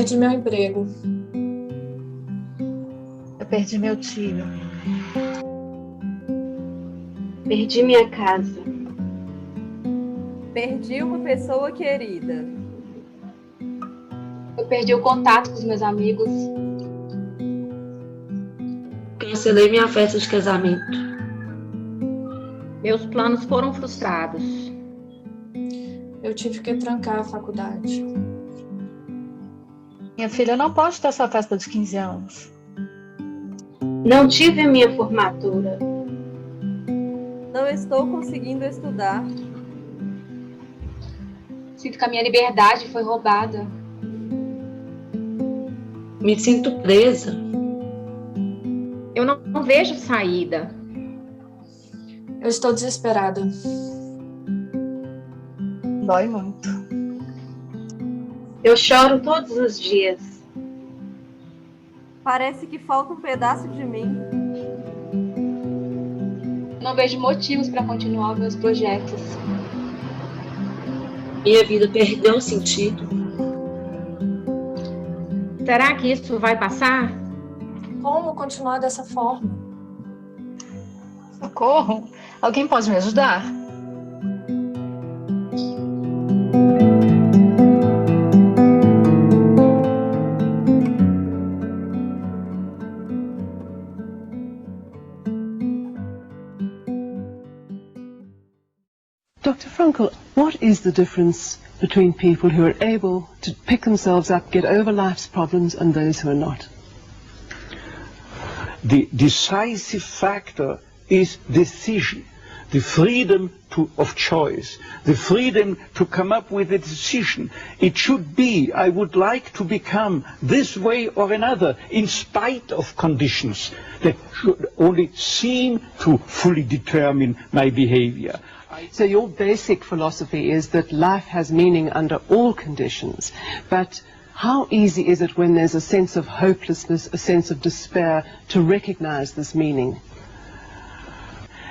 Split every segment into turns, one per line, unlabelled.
perdi meu emprego.
Eu perdi meu tio.
Perdi minha casa.
Perdi uma pessoa querida.
Eu perdi o contato com os meus amigos.
Cancelei minha festa de casamento.
Meus planos foram frustrados.
Eu tive que trancar a faculdade.
Minha filha não pode ter sua festa de 15 anos.
Não tive a minha formatura.
Não estou conseguindo estudar.
Sinto que a minha liberdade foi roubada.
Me sinto presa.
Eu não vejo saída.
Eu estou desesperada.
Dói muito.
Eu choro todos os dias.
Parece que falta um pedaço de mim.
Não vejo motivos para continuar meus projetos.
Minha vida perdeu o sentido.
Será que isso vai passar?
Como continuar dessa forma?
Socorro! Alguém pode me ajudar?
Dr. Frankel, what is the difference between people who are able to pick themselves up, get over life's problems, and those who are not?
The decisive factor is decision, the freedom of choice, the freedom to come up with a decision. It should be, I would like to become this way or another, in spite of conditions that should only seem to fully determine my behavior.
So your basic philosophy is that life has meaning under all conditions, but how easy is it when there's a sense of hopelessness, a sense of despair, to recognize this meaning?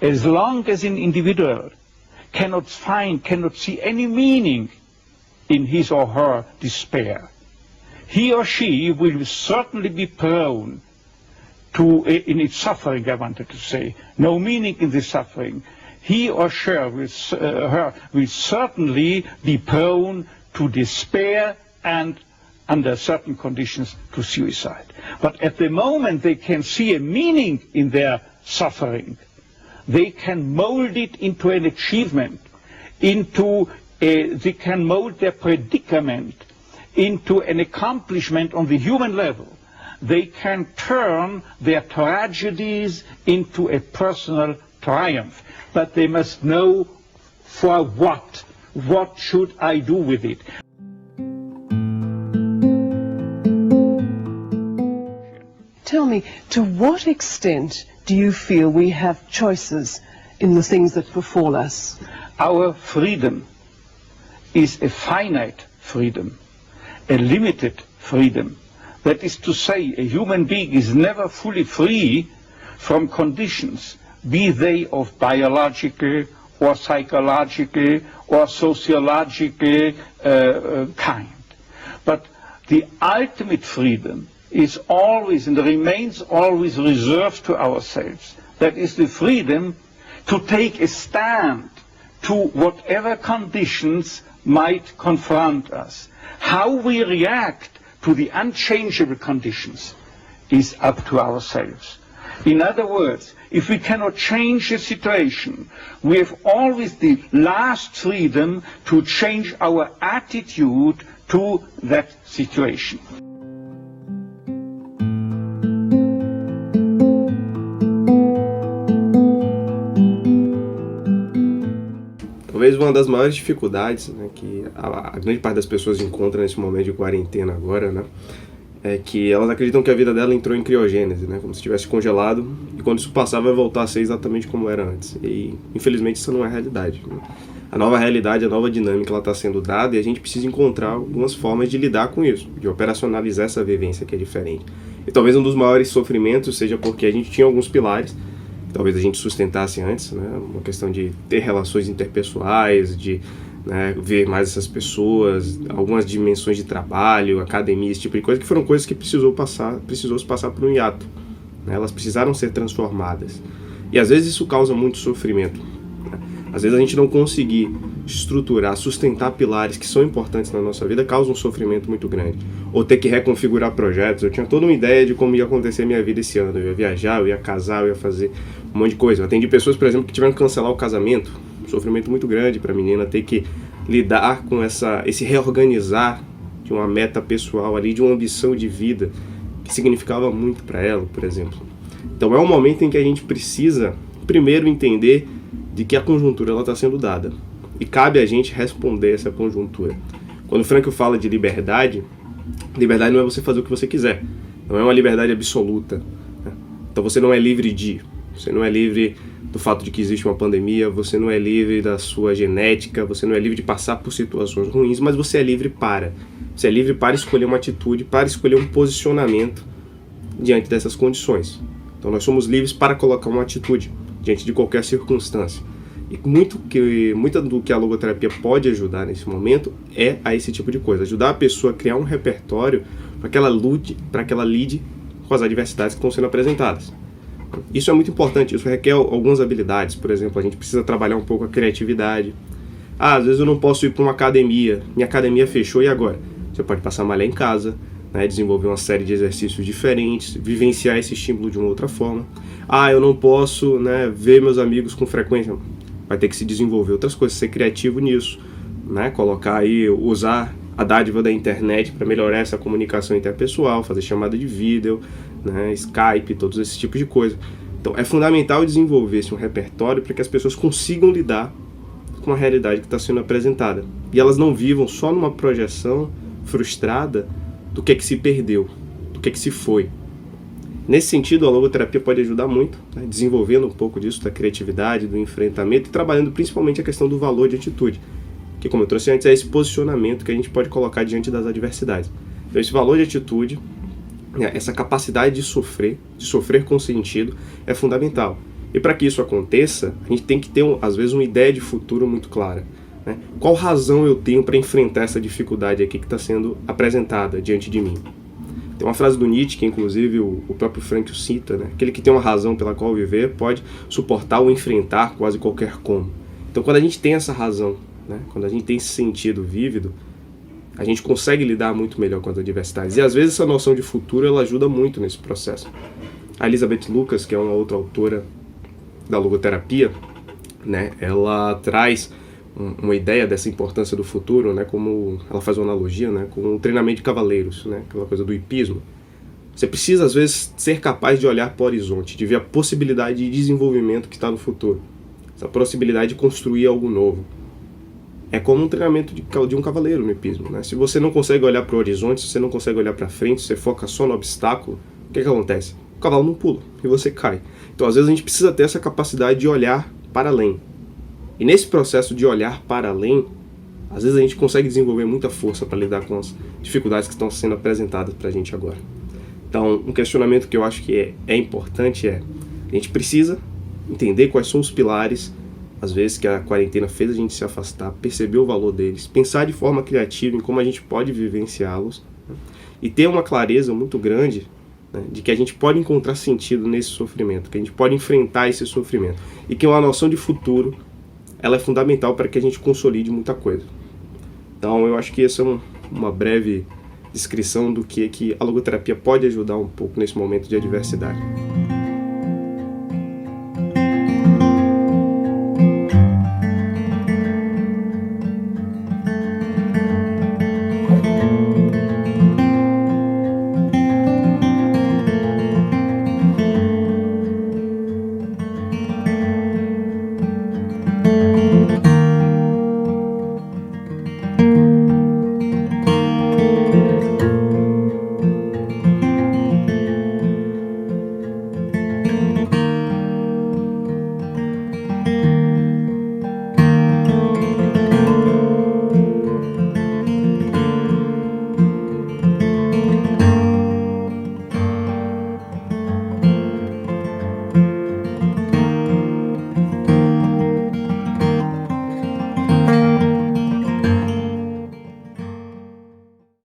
As long as an individual cannot see any meaning in his or her despair, he or she will certainly be prone to, in its suffering, I wanted to say, no meaning in the suffering. He or she will certainly be prone to despair and, under certain conditions, to suicide. But at the moment they can see a meaning in their suffering, they can mold it into an achievement, they can mold their predicament into an accomplishment on the human level. They can turn their tragedies into a personal triumph. But they must know for what. What should I do with it?
Tell me, to what extent do you feel we have choices in the things that befall us?
Our freedom is a finite freedom, a limited freedom. That is to say, a human being is never fully free from conditions, be they of biological or psychological or sociological kind. But the ultimate freedom is always and remains always reserved to ourselves. That is the freedom to take a stand to whatever conditions might confront us. How we react to the unchangeable conditions is up to ourselves. In other words, if we cannot change the situation, we have always the last freedom to change our attitude to that situation.
Talvez uma das maiores dificuldades, né, que a grande parte das pessoas encontra nesse momento de quarentena agora, né, é que elas acreditam que a vida dela entrou em criogênese, né, como se estivesse congelado, e quando isso passar vai voltar a ser exatamente como era antes. E infelizmente isso não é a realidade, né? A nova realidade, a nova dinâmica, ela está sendo dada e a gente precisa encontrar algumas formas de lidar com isso, de operacionalizar essa vivência que é diferente. E talvez um dos maiores sofrimentos seja porque a gente tinha alguns pilares que talvez a gente sustentasse antes, né, uma questão de ter relações interpessoais, de né, ver mais essas pessoas, algumas dimensões de trabalho, academia, esse tipo de coisa, que foram coisas que precisou se passar por um hiato, né? Elas precisaram ser transformadas. E às vezes isso causa muito sofrimento, né? Às vezes a gente não conseguir estruturar, sustentar pilares que são importantes na nossa vida causa um sofrimento muito grande. Ou ter que reconfigurar projetos. Eu tinha toda uma ideia de como ia acontecer a minha vida esse ano. Eu ia viajar, eu ia casar, eu ia fazer um monte de coisa. Eu atendi pessoas, por exemplo, que tiveram que cancelar o casamento. Um sofrimento muito grande para a menina ter que lidar com esse reorganizar de uma meta pessoal ali, de uma ambição de vida que significava muito para ela, por exemplo. Então é um momento em que a gente precisa primeiro entender de que a conjuntura está sendo dada. E cabe a gente responder essa conjuntura. Quando o Frankl fala de liberdade, liberdade não é você fazer o que você quiser. Não é uma liberdade absoluta, né? Então você não é livre você não é livre do fato de que existe uma pandemia, você não é livre da sua genética, você não é livre de passar por situações ruins, mas você é livre para. Você é livre para escolher uma atitude, para escolher um posicionamento diante dessas condições. Então nós somos livres para colocar uma atitude diante de qualquer circunstância. E muito do que a logoterapia pode ajudar nesse momento é a esse tipo de coisa. Ajudar a pessoa a criar um repertório para que ela lide com as adversidades que estão sendo apresentadas. Isso é muito importante, isso requer algumas habilidades. Por exemplo, a gente precisa trabalhar um pouco a criatividade. Às vezes eu não posso ir para uma academia, minha academia fechou, e agora? Você pode passar a malhar em casa, né, desenvolver uma série de exercícios diferentes, vivenciar esse estímulo de uma outra forma. Eu não posso, né, ver meus amigos com frequência. Vai ter que se desenvolver outras coisas, ser criativo nisso, né? Colocar aí, usar a dádiva da internet para melhorar essa comunicação interpessoal, fazer chamada de vídeo, né? Skype, todos esses tipos de coisa. Então é fundamental desenvolver-se um repertório para que as pessoas consigam lidar com a realidade que está sendo apresentada. E elas não vivam só numa projeção frustrada do que é que se perdeu, do que é que se foi. Nesse sentido, a logoterapia pode ajudar muito, né, desenvolvendo um pouco disso, da criatividade, do enfrentamento e trabalhando principalmente a questão do valor de atitude, que, como eu trouxe antes, é esse posicionamento que a gente pode colocar diante das adversidades. Então, esse valor de atitude, né, essa capacidade de sofrer com sentido, é fundamental. E para que isso aconteça, a gente tem que ter, às vezes, uma ideia de futuro muito clara, né? Qual razão eu tenho para enfrentar essa dificuldade aqui que está sendo apresentada diante de mim? Tem uma frase do Nietzsche, que inclusive o próprio Frankl cita, né? Aquele que tem uma razão pela qual viver pode suportar ou enfrentar quase qualquer como. Então quando a gente tem essa razão, né? Quando a gente tem esse sentido vívido, a gente consegue lidar muito melhor com as adversidades. E às vezes essa noção de futuro ela ajuda muito nesse processo. A Elizabeth Lucas, que é uma outra autora da logoterapia, né? Ela traz uma ideia dessa importância do futuro, né, como ela faz uma analogia, né, com o treinamento de cavaleiros, né, aquela coisa do hipismo. Você precisa, às vezes, ser capaz de olhar para o horizonte, de ver a possibilidade de desenvolvimento que está no futuro, essa possibilidade de construir algo novo. É como um treinamento de um cavaleiro no hipismo, né? Se você não consegue olhar para o horizonte, se você não consegue olhar para frente, se você foca só no obstáculo, o que acontece? O cavalo não pula e você cai. Então, às vezes, a gente precisa ter essa capacidade de olhar para além. E nesse processo de olhar para além, às vezes a gente consegue desenvolver muita força para lidar com as dificuldades que estão sendo apresentadas para a gente agora. Então, um questionamento que eu acho que é importante é: a gente precisa entender quais são os pilares, às vezes, que a quarentena fez a gente se afastar, perceber o valor deles, pensar de forma criativa em como a gente pode vivenciá-los, né? E ter uma clareza muito grande, né, de que a gente pode encontrar sentido nesse sofrimento, que a gente pode enfrentar esse sofrimento e que uma noção de futuro ela é fundamental para que a gente consolide muita coisa. Então eu acho que essa é uma breve descrição do que a logoterapia pode ajudar um pouco nesse momento de adversidade.